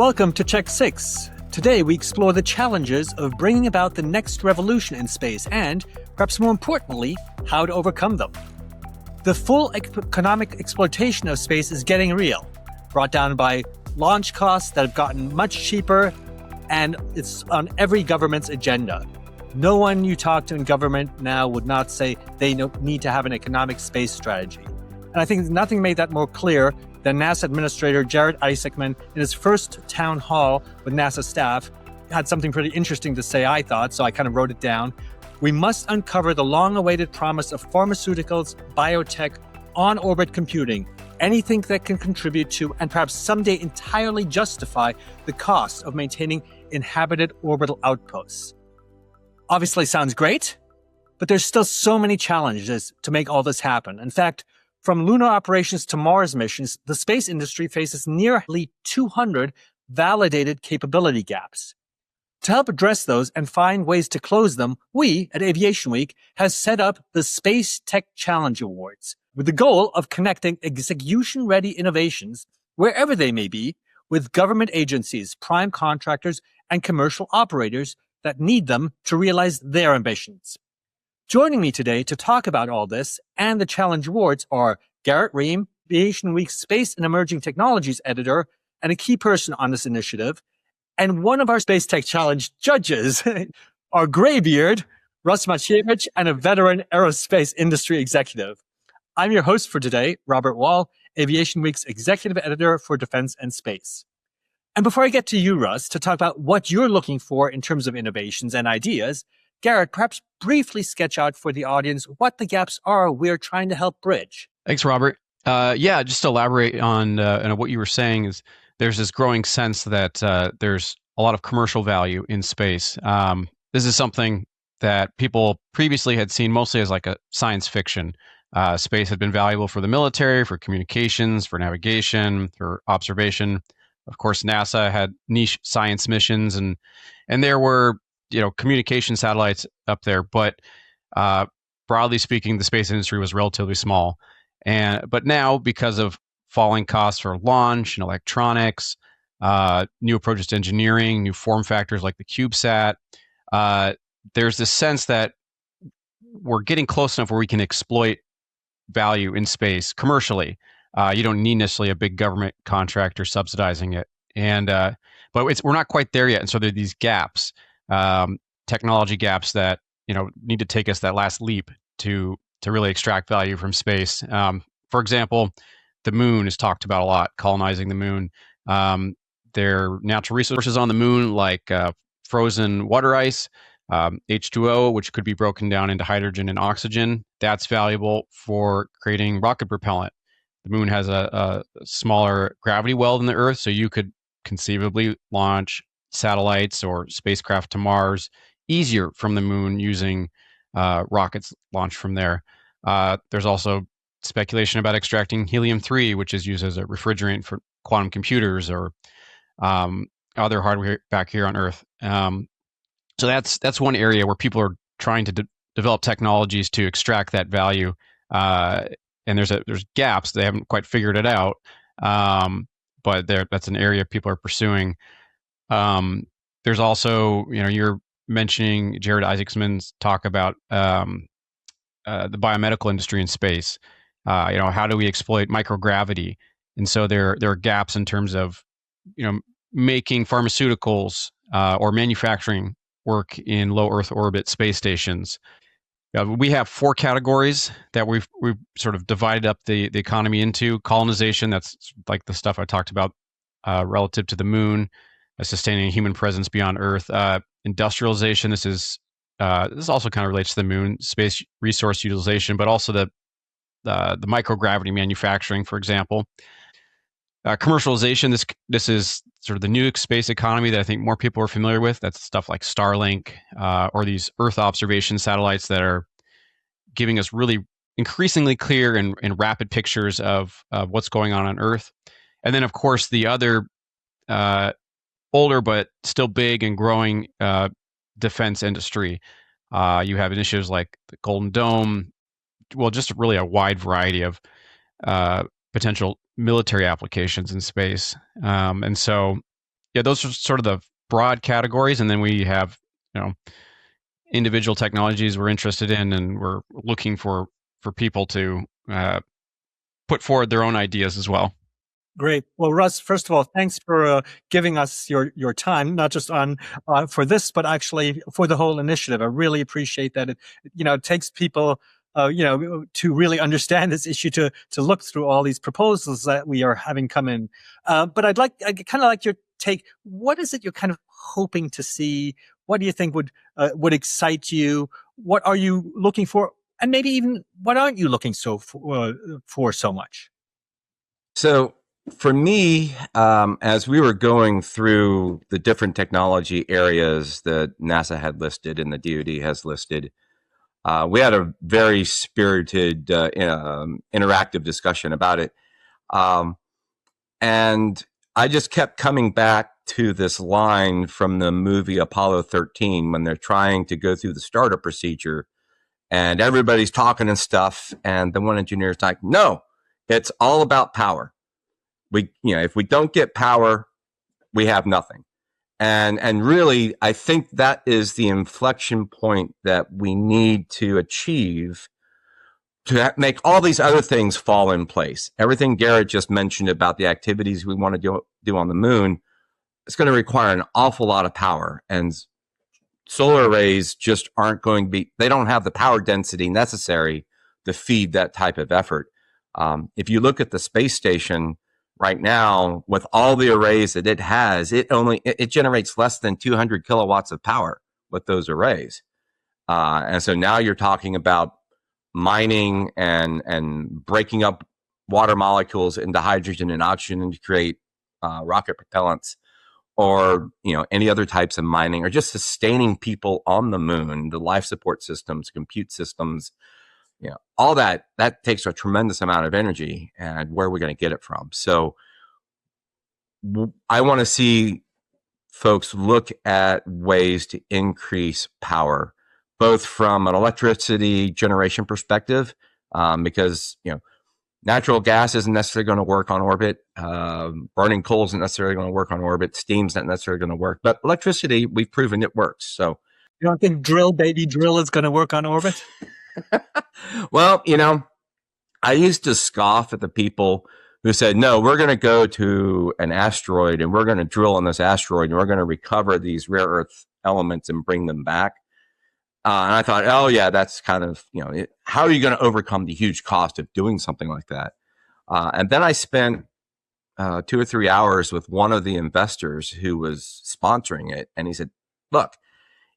Welcome to Check 6. Today we explore the challenges of bringing about the next revolution in space and, perhaps more importantly, how to overcome them. The full economic exploitation of space is getting real, brought down by launch costs that have gotten much cheaper, and it's on every government's agenda. No one you talk to in government now would not say they need to have an economic space strategy. And I think nothing made that more clear than NASA Administrator Garrett in his first town hall with NASA staff had something pretty interesting to say, I thought, so I kind of wrote it down. We must uncover the long-awaited promise of pharmaceuticals, biotech, on-orbit computing, anything that can contribute to and perhaps someday entirely justify the cost of maintaining inhabited orbital outposts. Obviously sounds great, but there's still so many challenges to make all this happen. In fact, from lunar operations to Mars missions, the space industry faces nearly 200 validated capability gaps. To help address those and find ways to close them, we at Aviation Week has set up the Space Tech Challenge Awards with the goal of connecting execution-ready innovations, wherever they may be, with government agencies, prime contractors, and commercial operators that need them to realize their ambitions. Joining me today to talk about all this and the Challenge Awards are Garrett, Reim, Aviation Week's Space and Emerging Technologies editor and a key person on this initiative, and one of our Space Tech Challenge judges, our graybeard, Russ Matijevich, and a veteran aerospace industry executive. I'm your host for today, Robert Wall, Aviation Week's executive editor for Defense and Space. And before I get to you, Russ, to talk about what you're looking for in terms of innovations and ideas, Garrett, perhaps briefly sketch out for the audience what the gaps are we're trying to help bridge. Thanks, Robert. Just to elaborate on what you were saying is there's this growing sense that there's a lot of commercial value in space. This is something that people previously had seen mostly as like a science fiction. Space had been valuable for the military, for communications, for navigation, for observation. Of course, NASA had niche science missions, and there were communication satellites up there, but broadly speaking, the space industry was relatively small. But now, because of falling costs for launch and electronics, new approaches to engineering, new form factors like the CubeSat, there's this sense that we're getting close enough where we can exploit value in space commercially. You don't need necessarily a big government contractor subsidizing it, but we're not quite there yet. And so there are these gaps. Technology gaps that need to take us that last leap to really extract value from space. For example, the moon is talked about a lot, colonizing the moon. There are natural resources on the moon like frozen water ice, H2O, which could be broken down into hydrogen and oxygen. That's valuable for creating rocket propellant. The moon has a smaller gravity well than the Earth, so you could conceivably launch satellites or spacecraft to Mars easier from the moon using rockets launched from there. There's also speculation about extracting helium-3, which is used as a refrigerant for quantum computers or other hardware back here on Earth. So that's one area where people are trying to develop technologies to extract that value. And there's gaps. They haven't quite figured it out, but that's an area people are pursuing. There's also, you're mentioning Jared Isaacson's talk about the biomedical industry in space. How do we exploit microgravity? And so there are gaps in terms of, making pharmaceuticals or manufacturing work in low Earth orbit space stations. We have 4 categories that we've sort of divided up the economy into. Colonization, that's like the stuff I talked about relative to the moon. Sustaining a human presence beyond Earth. Industrialization, this also kind of relates to the moon. Space resource utilization, but also the microgravity manufacturing, for example. Commercialization, this is sort of the new space economy that I think more people are familiar with. That's stuff like Starlink or these Earth observation satellites that are giving us really increasingly clear and rapid pictures of what's going on Earth. And then, of course, the other older but still big and growing defense industry. You have initiatives like the Golden Dome, just really a wide variety of potential military applications in space. And so yeah, those are sort of the broad categories, and then we have, you know, individual technologies we're interested in, and we're looking for people to put forward their own ideas as well. Great. Well, Russ, first of all, thanks for giving us your time, not just on for this, but actually for the whole initiative. I really appreciate that. It takes people, to really understand this issue to look through all these proposals that we are having come in. But I kind of like your take. What is it you're kind of hoping to see? What do you think would excite you? What are you looking for? And maybe even what aren't you looking for so much? So for me, as we were going through the different technology areas that NASA had listed and the DoD has listed, we had a very spirited, interactive discussion about it. And I just kept coming back to this line from the movie Apollo 13 when they're trying to go through the startup procedure and everybody's talking and stuff. And the one engineer's like, no, it's all about power. If we don't get power, we have nothing. And really, I think that is the inflection point that we need to achieve to make all these other things fall in place. Everything Garrett just mentioned about the activities we want to do on the moon, it's going to require an awful lot of power. And solar arrays just aren't going to be, they don't have the power density necessary to feed that type of effort. If you look at the space station, right now, with all the arrays that it has, it generates less than 200 kilowatts of power with those arrays. And so now you're talking about mining and breaking up water molecules into hydrogen and oxygen to create rocket propellants, or any other types of mining, or just sustaining people on the moon, the life support systems, compute systems. All that takes a tremendous amount of energy, and where are we going to get it from? So I want to see folks look at ways to increase power, both from an electricity generation perspective, because natural gas isn't necessarily going to work on orbit. Burning coal isn't necessarily going to work on orbit. Steam's not necessarily going to work, but electricity, we've proven it works. So you don't think drill, baby drill, is going to work on orbit? Well, I used to scoff at the people who said, no, we're going to go to an asteroid and we're going to drill on this asteroid and we're going to recover these rare earth elements and bring them back. And I thought, oh yeah, that's kind of, how are you going to overcome the huge cost of doing something like that? And then I spent 2 or 3 hours with one of the investors who was sponsoring it. And he said, look,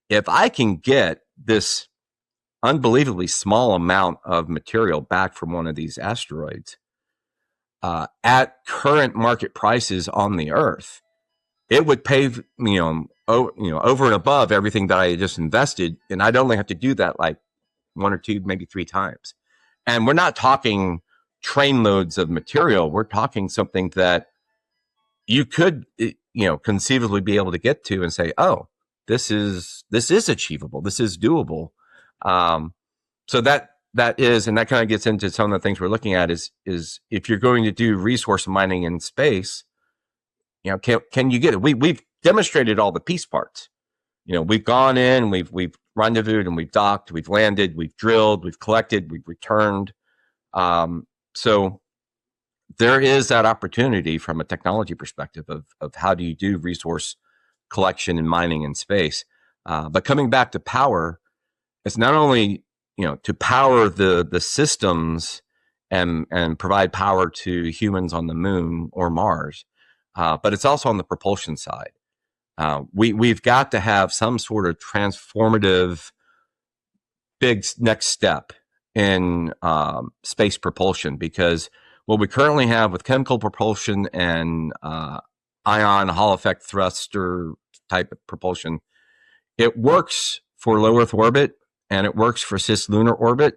if I can get this unbelievably small amount of material back from one of these asteroids at current market prices on the Earth, it would pay over and above everything that I just invested, and I'd only have to do that like 1 or 2, maybe 3 times. And we're not talking trainloads of material. We're talking something that you could conceivably be able to get to and say, oh, this is achievable. This is doable. So that is, and that kind of gets into some of the things we're looking at is if you're going to do resource mining in space, can you get it? We've demonstrated all the piece parts. We've gone in, we've rendezvoused, and we've docked, we've landed, we've drilled, we've collected, we've returned. So there is that opportunity from a technology perspective of how do you do resource collection and mining in space. But coming back to power, it's not only to power the systems and provide power to humans on the moon or Mars, but it's also on the propulsion side. We've got to have some sort of transformative big next step in space propulsion, because what we currently have with chemical propulsion and ion Hall effect thruster type of propulsion, it works for low Earth orbit and it works for cislunar orbit,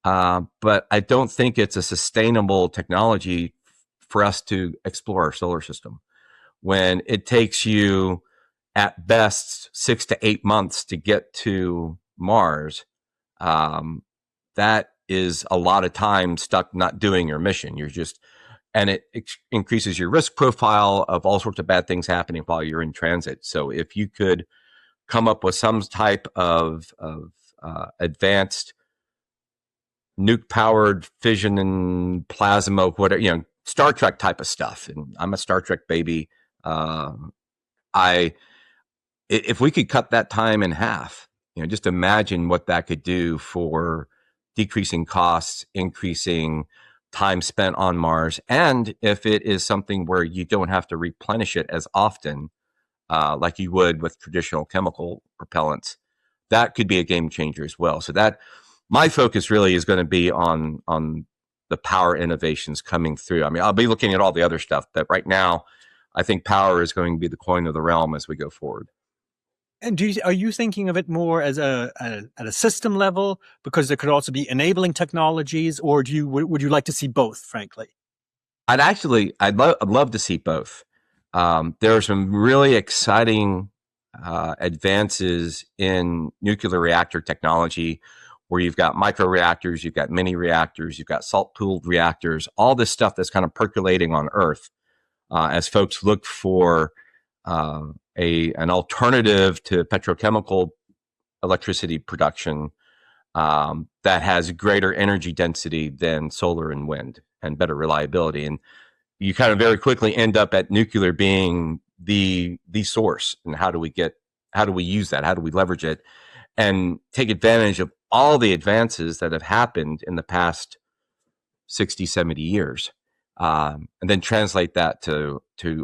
but I don't think it's a sustainable technology for us to explore our solar system when it takes you at best 6 to 8 months to get to Mars. That is a lot of time stuck not doing your mission. and it increases your risk profile of all sorts of bad things happening while you're in transit. So if you could come up with some type of advanced nuke-powered fission and plasma, whatever, Star Trek type of stuff. And I'm a Star Trek baby. If we could cut that time in half, just imagine what that could do for decreasing costs, increasing time spent on Mars. And if it is something where you don't have to replenish it as often, like you would with traditional chemical propellants, that could be a game changer as well. So that my focus really is going to be on the power innovations coming through. I mean, I'll be looking at all the other stuff, but right now, I think power is going to be the coin of the realm as we go forward. And are you thinking of it more as at a system level, because there could also be enabling technologies, or would you like to see both? Frankly, I'd love to see both. There are some really exciting advances in nuclear reactor technology, where you've got microreactors, you've got mini reactors, you've got salt-cooled reactors, all this stuff that's kind of percolating on Earth as folks look for an alternative to petrochemical electricity production that has greater energy density than solar and wind and better reliability. And you kind of very quickly end up at nuclear being the source. And how do we use that? How do we leverage it and take advantage of all the advances that have happened in the past 60, 70 years? And then translate that to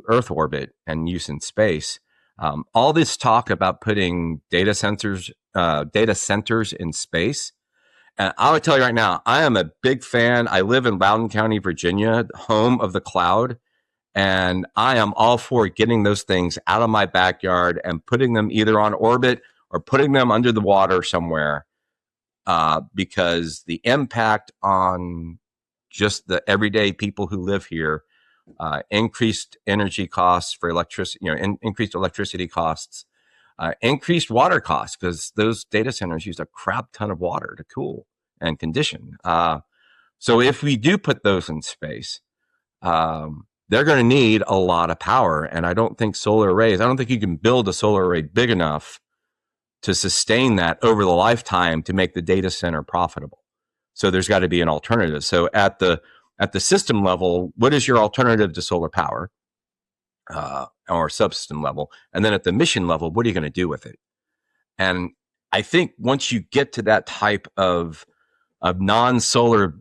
Earth orbit and use in space. All this talk about putting data centers in space. And I would tell you right now, I am a big fan. I live in Loudoun County, Virginia, home of the cloud. And I am all for getting those things out of my backyard and putting them either on orbit or putting them under the water somewhere, because the impact on just the everyday people who live here, increased energy costs for electricity, increased electricity costs, increased water costs, because those data centers use a crap ton of water to cool and condition. So if we do put those in space, they're going to need a lot of power. And I don't think you can build a solar array big enough to sustain that over the lifetime to make the data center profitable. So there's got to be an alternative. So at the system level, what is your alternative to solar power, or subsystem level? And then at the mission level, what are you going to do with it? And I think once you get to that type of non-solar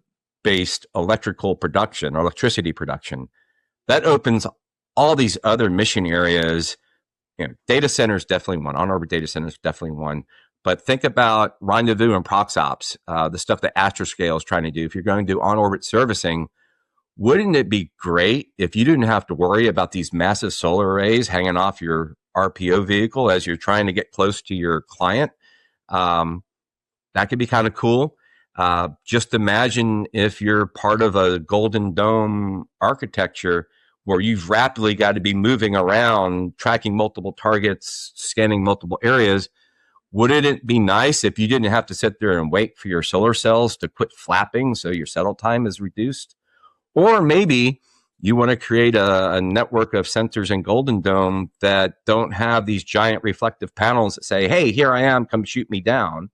based electrical production or electricity production, that opens all these other mission areas. Data centers definitely one. On-orbit data centers definitely one. But think about rendezvous and prox ops, the stuff that Astroscale is trying to do. If you're going to do on-orbit servicing, wouldn't it be great if you didn't have to worry about these massive solar arrays hanging off your RPO vehicle as you're trying to get close to your client? That could be kind of cool. Just imagine if you're part of a Golden Dome architecture where you've rapidly got to be moving around, tracking multiple targets, scanning multiple areas. Wouldn't it be nice if you didn't have to sit there and wait for your solar cells to quit flapping so your settle time is reduced? Or maybe you want to create a network of sensors in Golden Dome that don't have these giant reflective panels that say, hey, here I am, come shoot me down.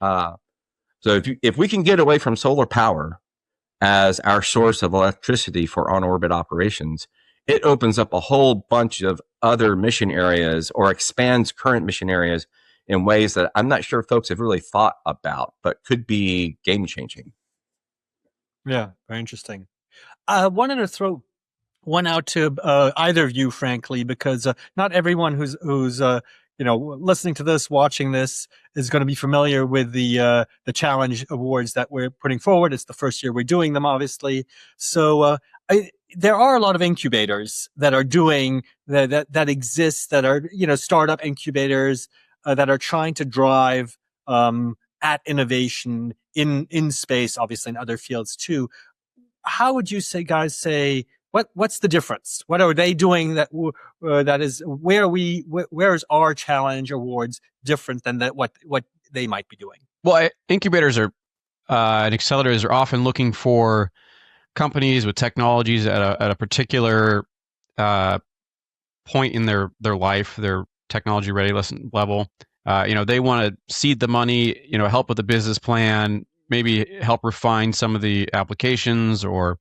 So if we can get away from solar power as our source of electricity for on-orbit operations, it opens up a whole bunch of other mission areas or expands current mission areas in ways that I'm not sure folks have really thought about, but could be game-changing. Yeah, very interesting. I wanted to throw one out to either of you, frankly, because not everyone who's listening to this, watching this, is going to be familiar with the challenge awards that we're putting forward. It's the first year we're doing them, obviously. So there are a lot of incubators that are doing that exist, that are startup incubators that are trying to drive at innovation in space, obviously in other fields too. How would you say what's the difference? What are they doing that is where is our challenge awards different than what they might be doing? Well, incubators and accelerators are often looking for companies with technologies at a particular point in their life, their technology readiness level. They want to seed the money, help with the business plan, maybe help refine some of the applications or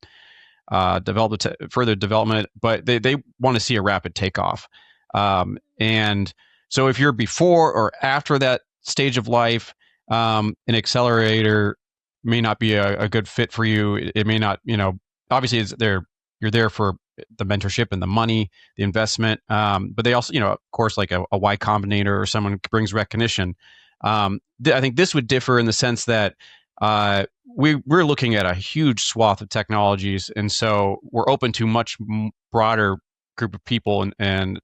develop further development, but they want to see a rapid takeoff. And so if you're before or after that stage of life, an accelerator may not be a good fit for you. It may not, obviously you're there for the mentorship and the money, the investment. But they also, of course, like a Y Combinator or someone brings recognition. I think this would differ in the sense that we're looking at a huge swath of technologies, and so we're open to much broader group of people and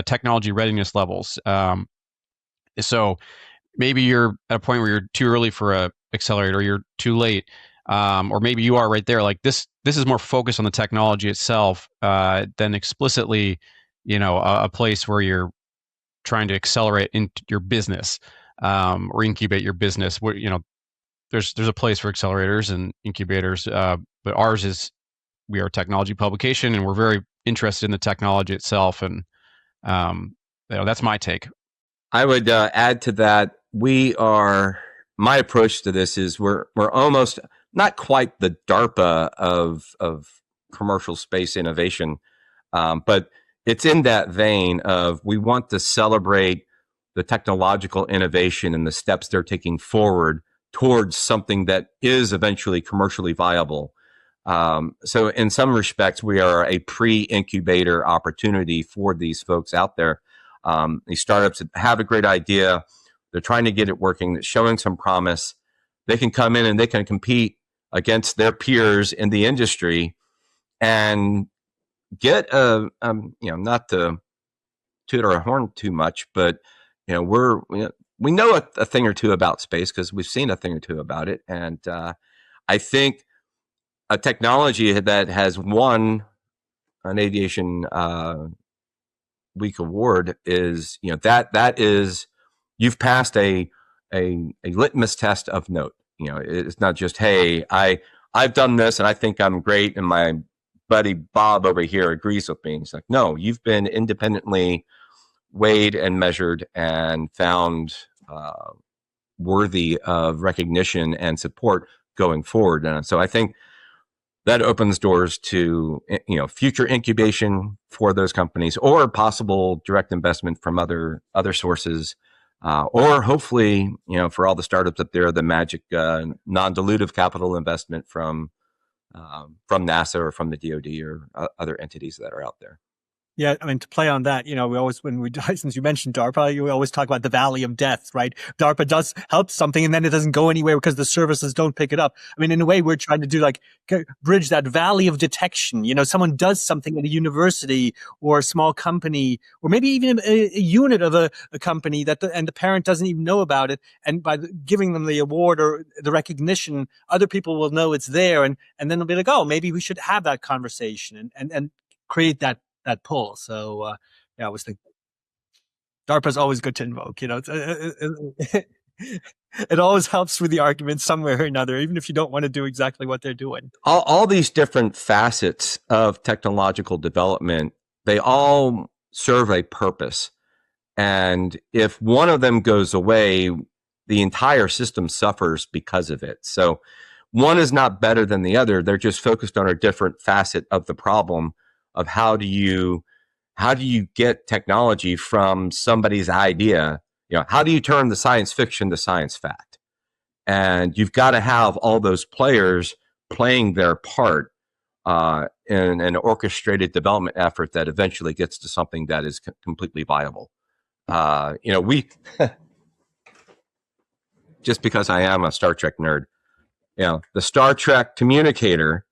technology readiness levels. So maybe you're at a point where you're too early for a accelerator, or you're too late, or maybe you are right there. Like this is more focused on the technology itself than explicitly, a place where you're trying to accelerate into your business or incubate your business. Where there's a place for accelerators and incubators, but ours is, we are a technology publication, and we're very interested in the technology itself. And that's my take. I would add to that. My approach to this is we're almost not quite the DARPA of commercial space innovation, but it's in that vein of we want to celebrate the technological innovation and the steps they're taking forward towards something that is eventually commercially viable. So in some respects, we are a pre-incubator opportunity for these folks out there. These startups that have a great idea, they're trying to get it working, that's showing some promise. They can come in and they can compete against their peers in the industry and get not to toot our horn too much, but we know a thing or two about space because we've seen a thing or two about it. And I think a technology that has won an Aviation Week award is, that is, you've passed a litmus test of note. It's not just, hey, I've done this and I think I'm great, and my buddy Bob over here agrees with me. It's like, no, you've been independently weighed and measured and found worthy of recognition and support going forward. And so I think that opens doors to future incubation for those companies, or possible direct investment from other sources, or hopefully for all the startups up there, the magic non-dilutive capital investment from NASA or from the DoD or other entities that are out there. Yeah, I mean, to play on that, we always, since you mentioned DARPA, you always talk about the valley of death, right? DARPA does help something and then it doesn't go anywhere because the services don't pick it up. I mean, in a way, we're trying to do bridge that valley of detection. Someone does something at a university or a small company, or maybe even a unit of a company and the parent doesn't even know about it. And by giving them the award or the recognition, other people will know it's there. And then they'll be like, oh, maybe we should have that conversation and create that pull. So I was thinking DARPA is always good to invoke. It always helps with the argument somewhere or another, even if you don't want to do exactly what they're doing. All these different facets of technological development, they all serve a purpose. And if one of them goes away, the entire system suffers because of it. So one is not better than the other. They're just focused on a different facet of the problem of how do you get technology from somebody's idea? How do you turn the science fiction to science fact? And you've got to have all those players playing their part in an orchestrated development effort that eventually gets to something that is completely viable. We just because I am a Star Trek nerd, the Star Trek communicator,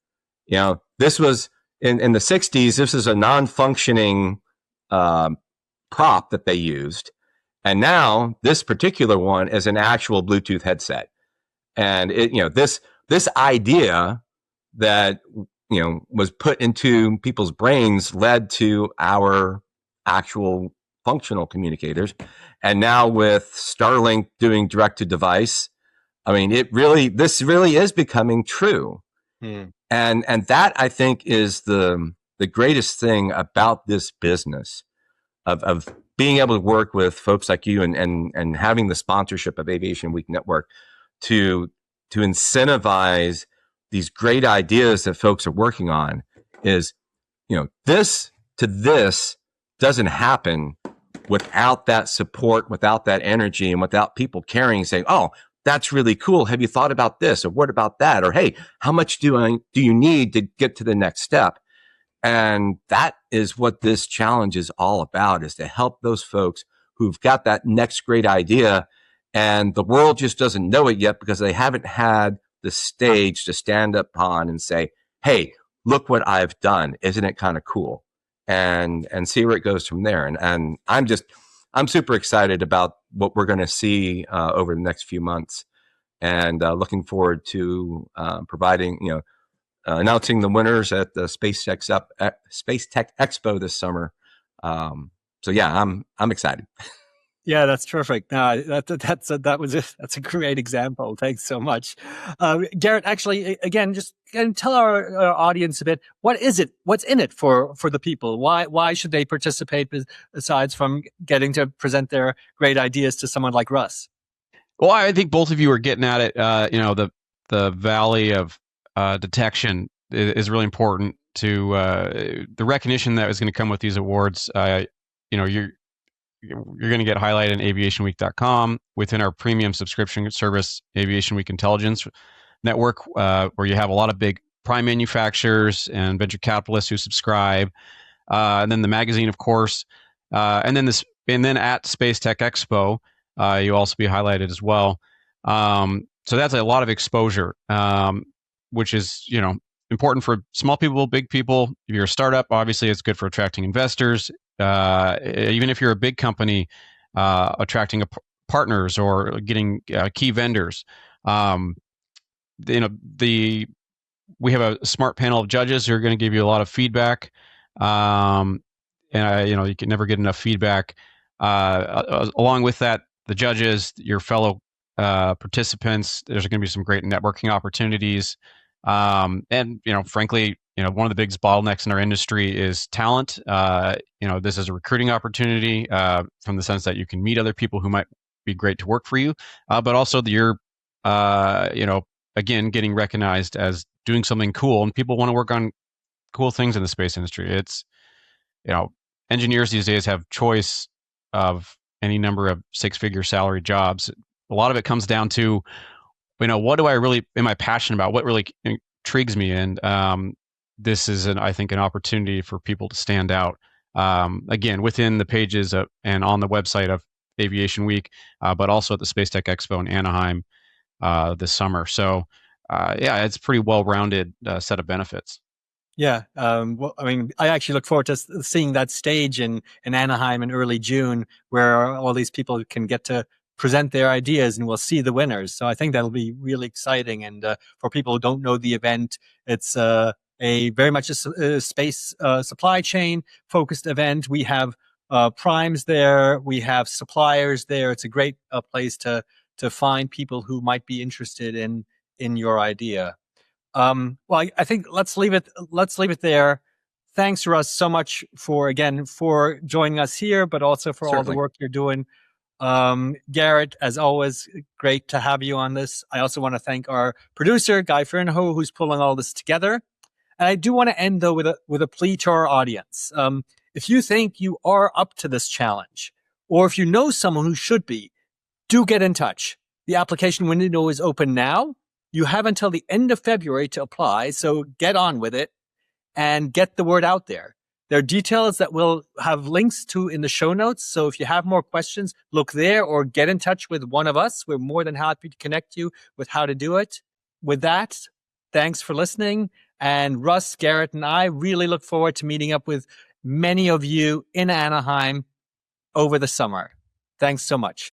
this was in the 60s, this is a non-functioning prop that they used. And now this particular one is an actual Bluetooth headset. And this idea that, was put into people's brains led to our actual functional communicators. And now with Starlink doing direct to device, I mean, this really is becoming true. And that, I think, is the greatest thing about this business of being able to work with folks like you and having the sponsorship of Aviation Week Network to incentivize these great ideas that folks are working on. Is, this doesn't happen without that support, without that energy, and without people caring, saying, oh, that's really cool. Have you thought about this? Or what about that? Or, hey, how much do you need to get to the next step? And that is what this challenge is all about, is to help those folks who've got that next great idea. And the world just doesn't know it yet because they haven't had the stage to stand up on and say, hey, look what I've done. Isn't it kind of cool? And see where it goes from there. And I'm super excited about what we're going to see over the next few months, and looking forward to providing, announcing the winners at the Space Tech Expo this summer. So yeah, I'm excited. Yeah, that's terrific. That's a great example. Thanks so much, Garrett. Actually, again, just tell our audience a bit. What is it? What's in it for the people? Why should they participate? Besides from getting to present their great ideas to someone like Russ. Well, I think both of you are getting at it. The valley of detection is really important to the recognition that is going to come with these awards. You're going to get highlighted in aviationweek.com within our premium subscription service, Aviation Week Intelligence Network, where you have a lot of big prime manufacturers and venture capitalists who subscribe, and then the magazine, of course, and then at Space Tech Expo, you'll also be highlighted as well. So that's a lot of exposure, which is important for small people, big people. If you're a startup, obviously it's good for attracting investors. Even if you're a big company, attracting partners or getting key vendors. We have a smart panel of judges who are going to give you a lot of feedback. And you can never get enough feedback. Along with that, the judges, your fellow participants, there's going to be some great networking opportunities. And frankly, one of the biggest bottlenecks in our industry is talent. This is a recruiting opportunity from the sense that you can meet other people who might be great to work for you, but also you're, again, getting recognized as doing something cool, and people want to work on cool things in the space industry. It's, engineers these days have choice of any number of six-figure salary jobs. A lot of it comes down to, what do I really am I passionate about? What really intrigues me? And this is, I think, an opportunity for people to stand out. Again, within the pages and on the website of Aviation Week, but also at the Space Tech Expo in Anaheim this summer. So, it's a pretty well-rounded set of benefits. Yeah. I actually look forward to seeing that stage in Anaheim in early June, where all these people can get to present their ideas, and we'll see the winners. So I think that'll be really exciting. And for people who don't know the event, it's a very much a space supply chain focused event. We have primes there, we have suppliers there. It's a great place to find people who might be interested in your idea. Well, I think let's leave it there. Thanks, Russ, so much for joining us here, but also for all the work you're doing. Garrett, as always, great to have you on this. I also want to thank our producer, Guy Fernho, who's pulling all this together. And I do want to end, though, with a plea to our audience. If you think you are up to this challenge, or if you know someone who should be, do get in touch. The application window is open now. You have until the end of February to apply, so get on with it and get the word out there. There are details that we'll have links to in the show notes. So if you have more questions, look there or get in touch with one of us. We're more than happy to connect you with how to do it. With that, thanks for listening. And Russ, Garrett, and I really look forward to meeting up with many of you in Anaheim over the summer. Thanks so much.